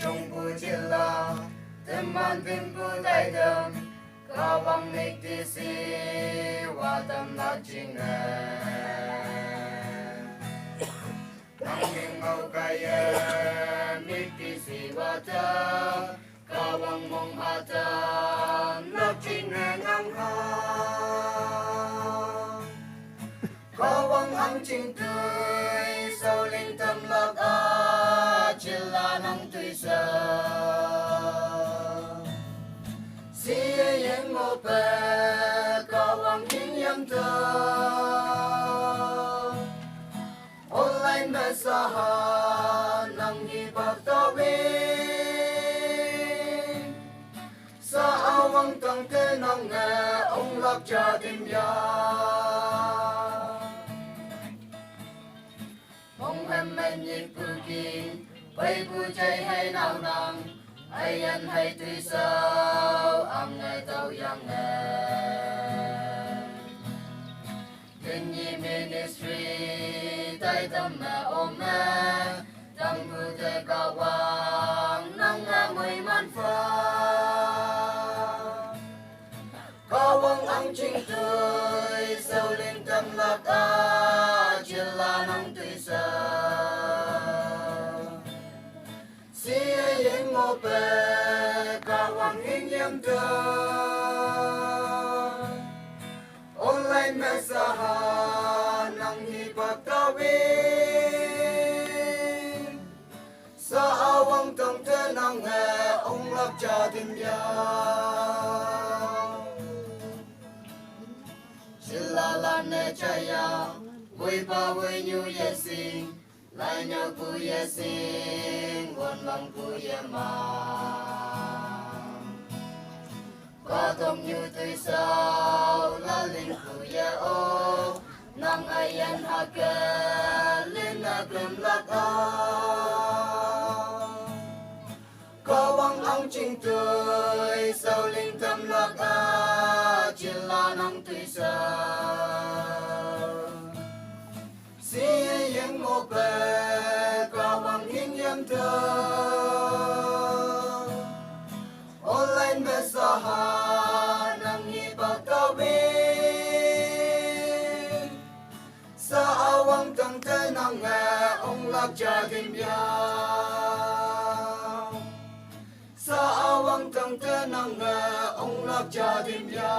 chung bu chilla teman tim bu dai dam kawang nik ti si wa tam na ching nang ning ngau kaya nik ti si wa ta kawang mong hata na ching ngang ha kawang ang ching tui sau linh tâm lạc a chilla nang tui sa si yen mo pe kawang king yam ta online ba sa ha nang hi bak ta we sa awang tang te nang nga ong lak cha tim ya mong hem men nhịp bù kinh bay bù chạy hay nào nàng ai ăn hay tùy sao ăn ngày tàu yang kinh nhi ministry tay tâm mẹ ôm mẹ tâm bù thể cao quang nắng nga mười man pha cao quang ăn chinh tươi sâu linh tâm lạc a chỉ là nắng tùy si yen mo pe kawang ing yam ta online message nang hi bak ta we sa awang tang te nang he ong lak cha tim ya chilla la ne chaya vui ba vui nhu ye sing lại nhau cu ye sing buồn lòng cu ye mà có thông như tươi sao lá linh cu ye ô nang ai ăn ha ke lên na kem lạc a có băng ong chinh tươi sau linh tâm lạc a chỉ là nang tươi sao si yen mo pe kawang king yam ta online message nang hi bak ta we sa awang tang te nang nga ong lak cha tim ya sa awang tang te nang nga ong lak cha tim ya